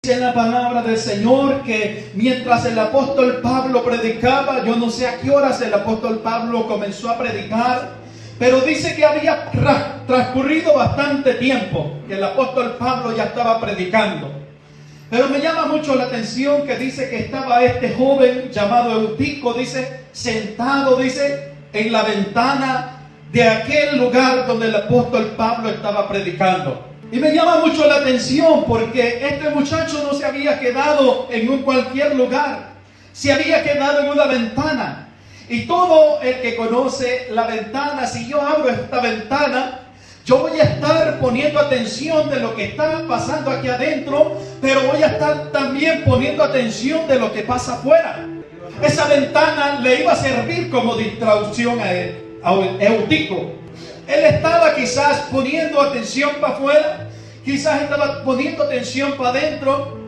Dice la palabra del Señor que mientras el apóstol Pablo predicaba, yo no sé a qué horas el apóstol Pablo comenzó a predicar, pero dice que había transcurrido bastante tiempo que el apóstol Pablo ya estaba predicando. Pero me llama mucho la atención que dice que estaba este joven llamado Eutico, dice, sentado, dice, en la ventana de aquel lugar donde el apóstol Pablo estaba predicando. Y me llama mucho la atención porque este muchacho no se había quedado en un cualquier lugar, se había quedado en una ventana. Y todo el que conoce la ventana, si yo abro esta ventana, yo voy a estar poniendo atención de lo que está pasando aquí adentro, pero voy a estar también poniendo atención de lo que pasa afuera. Esa ventana le iba a servir como distracción a Eutico. Él estaba quizás poniendo atención para afuera, quizás estaba poniendo atención para adentro,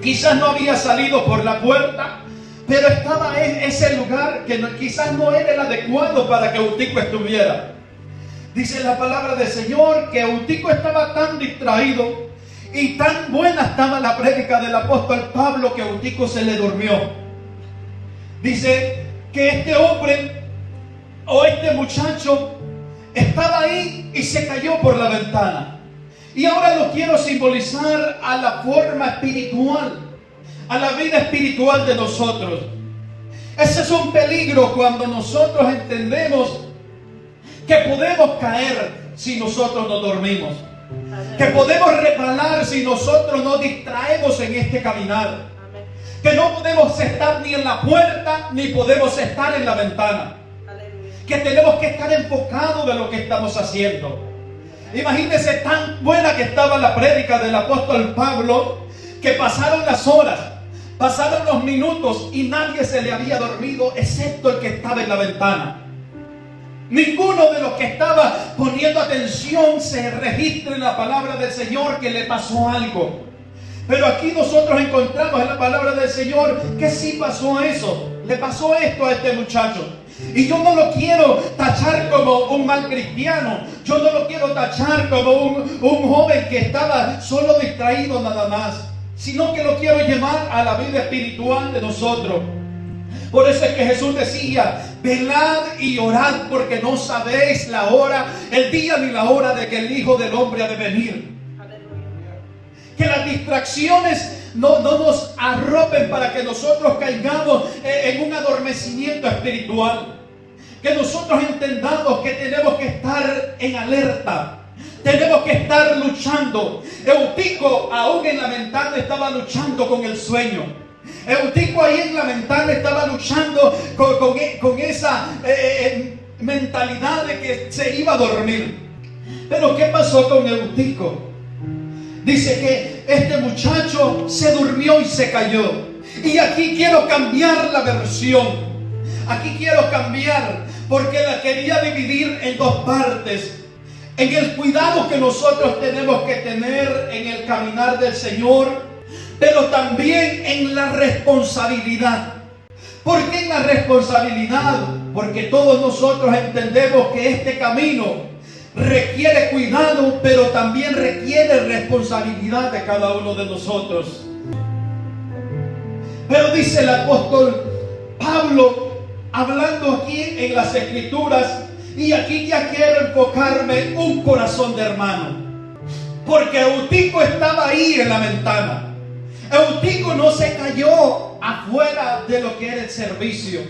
quizás no había salido por la puerta, pero estaba en ese lugar que quizás no era el adecuado para que Eutico estuviera. Dice la palabra del Señor que Eutico estaba tan distraído y tan buena estaba la prédica del apóstol Pablo que Eutico se le durmió. Dice que este hombre o este muchacho estaba ahí y se cayó por la ventana. Y ahora lo quiero simbolizar a la forma espiritual, a la vida espiritual de nosotros. Ese es un peligro cuando nosotros entendemos que podemos caer si nosotros no dormimos, que podemos resbalar si nosotros no distraemos en este caminar, que no podemos estar ni en la puerta ni podemos estar en la ventana, que tenemos que estar enfocados de lo que estamos haciendo. Imagínense tan buena que estaba la prédica del apóstol Pablo, que pasaron las horas, pasaron los minutos y nadie se le había dormido excepto el que estaba en la ventana. Ninguno de los que estaba poniendo atención se registra en la palabra del Señor que le pasó algo. Pero aquí nosotros encontramos en la palabra del Señor que sí pasó eso. Le pasó esto a este muchacho. Y yo no lo quiero tachar como un mal cristiano. Yo no lo quiero tachar como un joven que estaba solo distraído nada más. Sino que lo quiero llevar a la vida espiritual de nosotros. Por eso es que Jesús decía, velad y orad porque no sabéis la hora, el día ni la hora de que el Hijo del Hombre ha de venir. Que las distracciones no nos arropen para que nosotros caigamos en un adormecimiento espiritual. Que nosotros entendamos que tenemos que estar en alerta. Tenemos que estar luchando. Eutico aún en la ventana estaba luchando con el sueño. Eutico ahí en la ventana estaba luchando con esa mentalidad de que se iba a dormir. Pero ¿qué pasó con Eutico? Dice que este muchacho se durmió y se cayó. Y aquí quiero cambiar la versión. Aquí quiero cambiar porque la quería dividir en dos partes. En el cuidado que nosotros tenemos que tener en el caminar del Señor, pero también en la responsabilidad. ¿Por qué en la responsabilidad? Porque todos nosotros entendemos que este camino requiere cuidado, pero también requiere responsabilidad de cada uno de nosotros. Pero dice el apóstol Pablo, hablando aquí en las Escrituras, y aquí ya quiero enfocarme un corazón de hermano, porque Eutico estaba ahí en la ventana. Eutico no se cayó afuera de lo que era el servicio,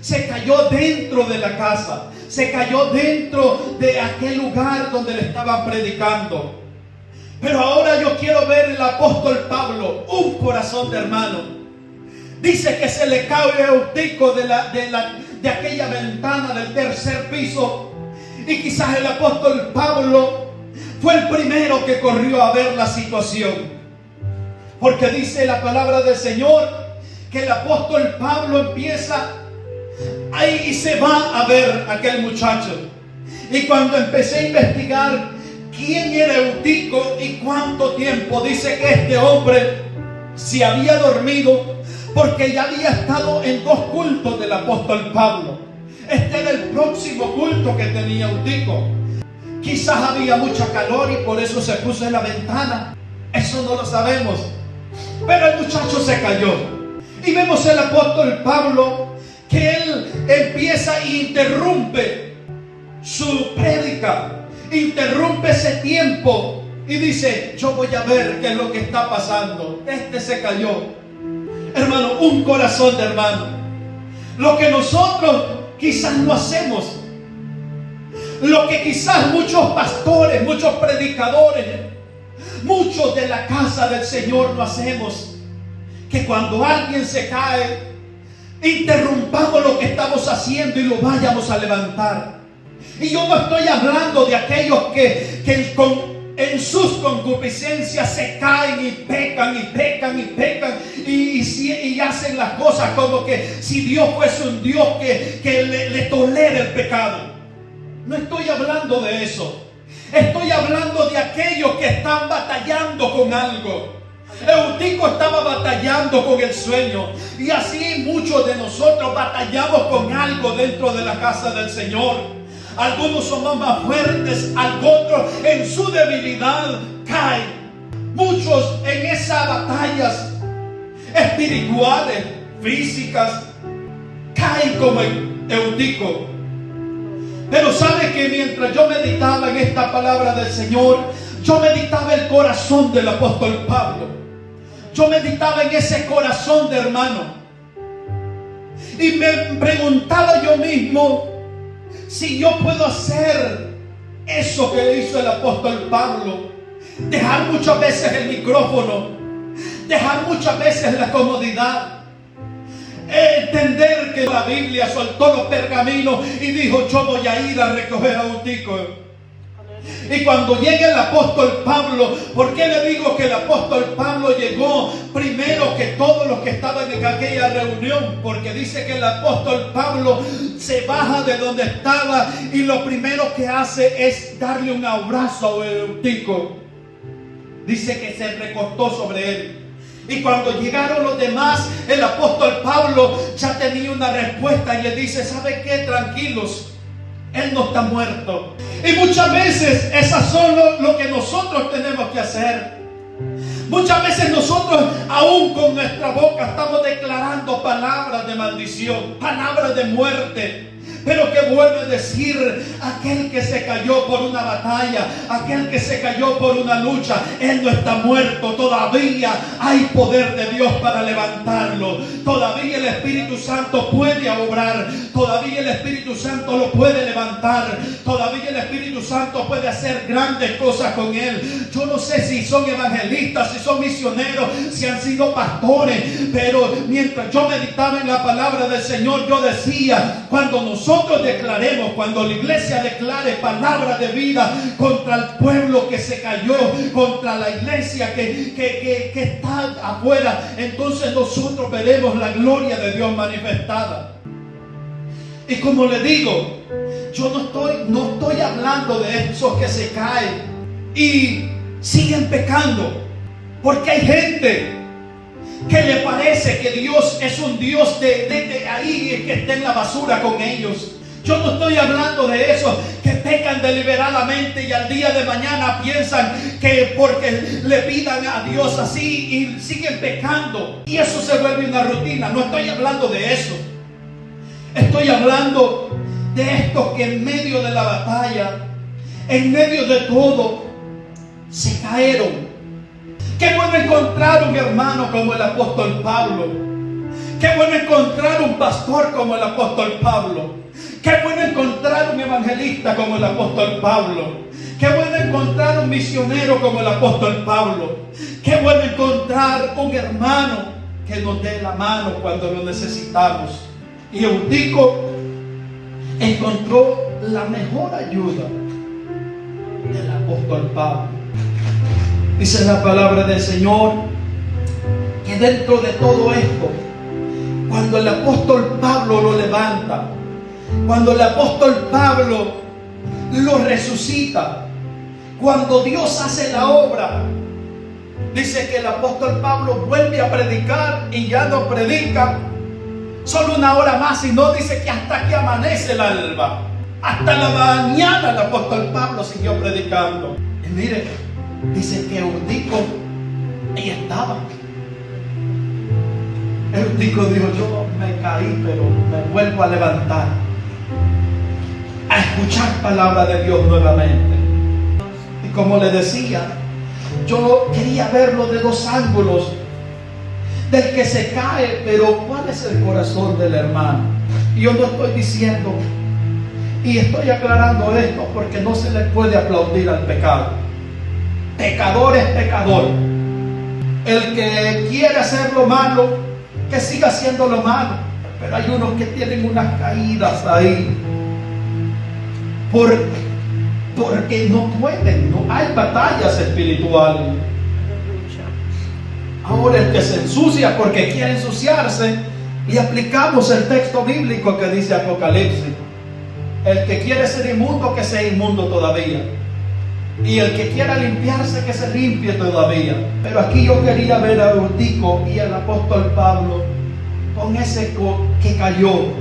se cayó dentro de la casa, se cayó dentro de aquel lugar donde le estaban predicando. Pero ahora yo quiero ver el apóstol Pablo, un corazón de hermano. Dice que se le cae a Eutico de aquella ventana del tercer piso, y quizás el apóstol Pablo fue el primero que corrió a ver la situación. Porque dice la palabra del Señor que el apóstol Pablo empieza ahí y se va a ver a aquel muchacho. Y cuando empecé a investigar quién era Eutico y cuánto tiempo, dice que este hombre se había dormido porque ya había estado en dos cultos del apóstol Pablo. Este era el próximo culto que tenía Eutico. Quizás había mucha calor y por eso se puso en la ventana. Eso no lo sabemos. Pero el muchacho se cayó. Y vemos el apóstol Pablo que él empieza e interrumpe su prédica, interrumpe ese tiempo y dice: yo voy a ver qué es lo que está pasando. Este se cayó. Hermano, un corazón de hermano. Lo que nosotros quizás no hacemos, lo que quizás muchos pastores, muchos predicadores, muchos de la casa del Señor no hacemos, que cuando alguien se cae, interrumpamos lo que estamos haciendo y lo vayamos a levantar. Y yo no estoy hablando de aquellos que en sus concupiscencias se caen y pecan y pecan y pecan y hacen las cosas como que si Dios fuese un Dios que le tolera el pecado. No estoy hablando de eso. Estoy hablando de aquellos que están batallando con algo. Eutico estaba batallando con el sueño, y así muchos de nosotros batallamos con algo dentro de la casa del Señor. Algunos somos más fuertes, otros en su debilidad caen. Muchos en esas batallas espirituales, físicas, caen como Eutico. Pero sabe que mientras yo meditaba en esta palabra del Señor, yo meditaba el corazón del apóstol Pablo. Yo meditaba en ese corazón de hermano. Y me preguntaba yo mismo si yo puedo hacer eso que hizo el apóstol Pablo. Dejar muchas veces el micrófono, dejar muchas veces la comodidad. Entender que la Biblia soltó los pergaminos y dijo: yo voy a ir a recoger a Eutico. Y cuando llega el apóstol Pablo, ¿por qué le digo que el apóstol Pablo llegó primero que todos los que estaban en aquella reunión? Porque dice que el apóstol Pablo se baja de donde estaba y lo primero que hace es darle un abrazo a Eutico. Dice que se recostó sobre él. Y cuando llegaron los demás, el apóstol Pablo ya tenía una respuesta y le dice: ¿sabe qué? Tranquilos, él no está muerto. Y muchas veces esas son lo que nosotros tenemos que hacer. Muchas veces nosotros aún con nuestra boca estamos declarando palabras de maldición, palabras de muerte. Pero que vuelve a decir: aquel que se cayó por una batalla, aquel que se cayó por una lucha, él no está muerto. Todavía hay poder de Dios para levantarlo. Todavía el Espíritu Santo puede obrar. Todavía el Espíritu Santo lo puede levantar. Todavía el Espíritu Santo puede hacer grandes cosas con él. Yo no sé si son evangelistas, si son misioneros, si han sido pastores, pero mientras yo meditaba en la palabra del Señor, yo decía: cuando nosotros declaremos, cuando la iglesia declare palabras de vida contra el pueblo que se cayó, contra la iglesia que está afuera, entonces nosotros veremos la gloria de Dios manifestada. Y como le digo, yo no estoy hablando de esos que se caen y siguen pecando, porque hay gente que le parece que Dios es un Dios de ahí, que está en la basura con ellos. Yo no estoy hablando de esos que pecan deliberadamente y al día de mañana piensan que porque le pidan a Dios así y siguen pecando y eso se vuelve una rutina. No estoy hablando de eso. Estoy hablando de estos que en medio de la batalla, en medio de todo, se cayeron. Qué bueno encontrar un hermano como el apóstol Pablo. Qué bueno encontrar un pastor como el apóstol Pablo. Qué bueno encontrar un evangelista como el apóstol Pablo. Qué bueno encontrar un misionero como el apóstol Pablo. Qué bueno encontrar un hermano que nos dé la mano cuando lo necesitamos. Y Eutico encontró la mejor ayuda del apóstol Pablo. Dice la palabra del Señor que dentro de todo esto, cuando el apóstol Pablo lo levanta, cuando el apóstol Pablo lo resucita, cuando Dios hace la obra, dice que el apóstol Pablo vuelve a predicar y ya no predica solo una hora más, sino dice que hasta que amanece el alba. Hasta la mañana el apóstol Pablo siguió predicando. Y mire, dice que Eutico ahí estaba. Eutico dijo, yo me caí, pero me vuelvo a levantar, a escuchar palabra de Dios nuevamente. Y como le decía, yo quería verlo de dos ángulos. Del que se cae, pero ¿cuál es el corazón del hermano? Y yo no estoy diciendo, y estoy aclarando esto porque no se le puede aplaudir al pecado. Pecador es pecador. El que quiere hacer lo malo, que siga haciendo lo malo. Pero hay unos que tienen unas caídas ahí porque no pueden, no hay batallas espirituales. Ahora el que se ensucia porque quiere ensuciarse, y aplicamos el texto bíblico que dice Apocalipsis: el que quiere ser inmundo, que sea inmundo todavía, y el que quiera limpiarse, que se limpie todavía. Pero aquí yo quería ver a Eutico y al apóstol Pablo con ese que cayó,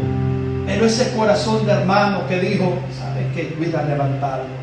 pero ese corazón de hermano que dijo: ¿sabes qué? Voy a levantarlo.